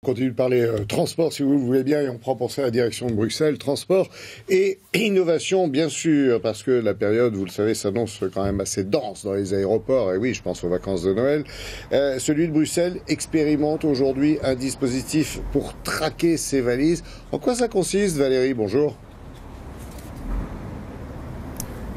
On continue de parler transport, si vous le voulez bien, et on prend pour ça la direction de Bruxelles. Transport et innovation, bien sûr, parce que la période, vous le savez, s'annonce quand même assez dense dans les aéroports. Et oui, je pense aux vacances de Noël. Celui de Bruxelles expérimente aujourd'hui un dispositif pour traquer ses valises. En quoi ça consiste, Valérie? Bonjour.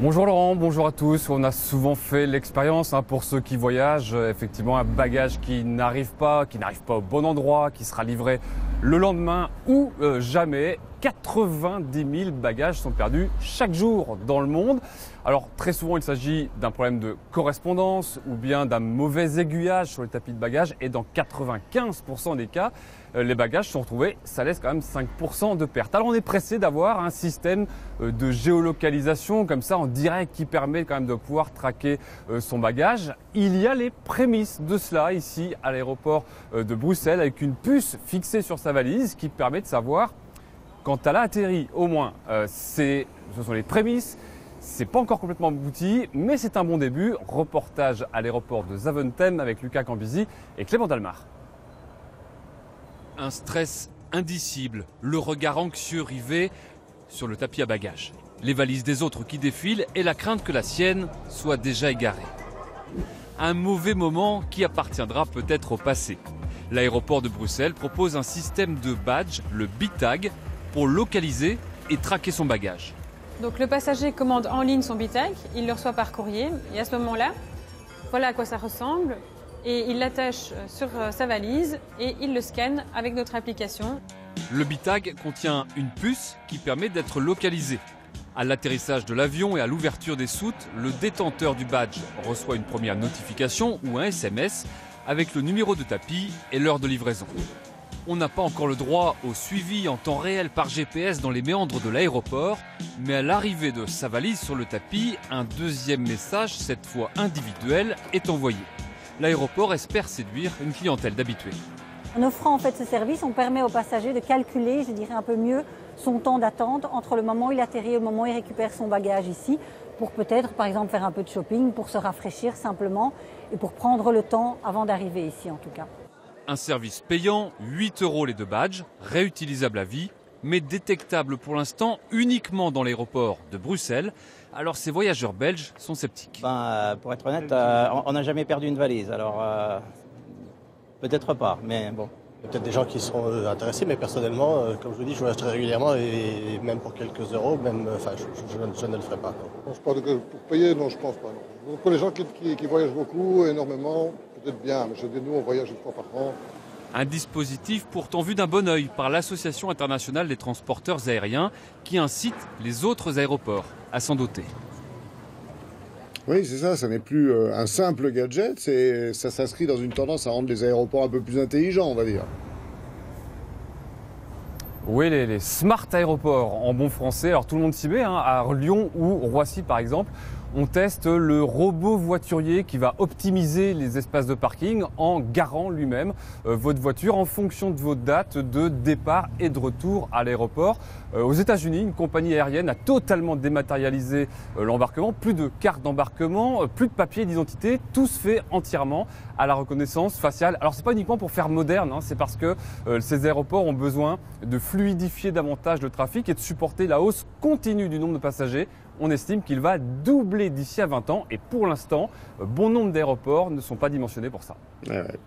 Bonjour Laurent, bonjour à tous. On a souvent fait l'expérience pour ceux qui voyagent, effectivement un bagage qui n'arrive pas au bon endroit, qui sera livré le lendemain ou jamais. 90 000 bagages sont perdus chaque jour dans le monde. Alors très souvent il s'agit d'un problème de correspondance ou bien d'un mauvais aiguillage sur les tapis de bagages, et dans 95% des cas, les bagages sont retrouvés, ça laisse quand même 5% de perte. Alors on est pressé d'avoir un système de géolocalisation comme ça en direct qui permet quand même de pouvoir traquer son bagage. Il y a les prémices de cela ici à l'aéroport de Bruxelles, avec une puce fixée sur sa valise qui permet de savoir quand elle a atterri. Au moins, ce sont les prémices. C'est pas encore complètement abouti, mais c'est un bon début. Reportage à l'aéroport de Zaventem avec Lucas Cambizi et Clément Dalmar. Un stress indicible, le regard anxieux rivé sur le tapis à bagages. Les valises des autres qui défilent et la crainte que la sienne soit déjà égarée. Un mauvais moment qui appartiendra peut-être au passé. L'aéroport de Bruxelles propose un système de badge, le BiTag, pour localiser et traquer son bagage. Donc le passager commande en ligne son BiTag, il le reçoit par courrier et à ce moment-là, voilà à quoi ça ressemble, et il l'attache sur sa valise et il le scanne avec notre application. Le BiTag contient une puce qui permet d'être localisé. À l'atterrissage de l'avion et à l'ouverture des soutes, le détenteur du badge reçoit une première notification ou un SMS avec le numéro de tapis et l'heure de livraison. On n'a pas encore le droit au suivi en temps réel par GPS dans les méandres de l'aéroport, mais à l'arrivée de sa valise sur le tapis, un deuxième message, cette fois individuel, est envoyé. L'aéroport espère séduire une clientèle d'habitués. En offrant en fait ce service, on permet au passager de calculer, je dirais un peu mieux, son temps d'attente entre le moment où il atterrit et le moment où il récupère son bagage ici, pour peut-être par exemple faire un peu de shopping, pour se rafraîchir simplement et pour prendre le temps avant d'arriver ici en tout cas. Un service payant, 8 € les deux badges, réutilisables à vie, mais détectables pour l'instant uniquement dans l'aéroport de Bruxelles. Alors ces voyageurs belges sont sceptiques. Pour être honnête, on n'a jamais perdu une valise, alors peut-être pas, mais bon. Il y a peut-être des gens qui seront intéressés, mais personnellement, comme je vous dis, je voyage très régulièrement et même pour quelques euros, je ne le ferai pas. Je pense que pour payer, non, je pense pas. Non. Pour les gens qui voyagent beaucoup, énormément, peut-être bien, mais je dis, nous, on voyage une fois par an. Un dispositif pourtant vu d'un bon œil par l'Association internationale des transporteurs aériens qui incite les autres aéroports à s'en doter. Oui, c'est ça n'est plus un simple gadget, ça s'inscrit dans une tendance à rendre les aéroports un peu plus intelligents, on va dire. Oui, les smart aéroports en bon français. Alors tout le monde s'y met, à Lyon ou Roissy par exemple. On teste le robot voiturier qui va optimiser les espaces de parking en garant lui-même votre voiture en fonction de votre date de départ et de retour à l'aéroport. Aux États-Unis, une compagnie aérienne a totalement dématérialisé l'embarquement. Plus de carte d'embarquement, plus de papier d'identité. Tout se fait entièrement à la reconnaissance faciale. Alors c'est pas uniquement pour faire moderne, c'est parce que ces aéroports ont besoin de fluidifier davantage le trafic et de supporter la hausse continue du nombre de passagers. On estime qu'il va doubler d'ici à 20 ans et pour l'instant, bon nombre d'aéroports ne sont pas dimensionnés pour ça. Ouais.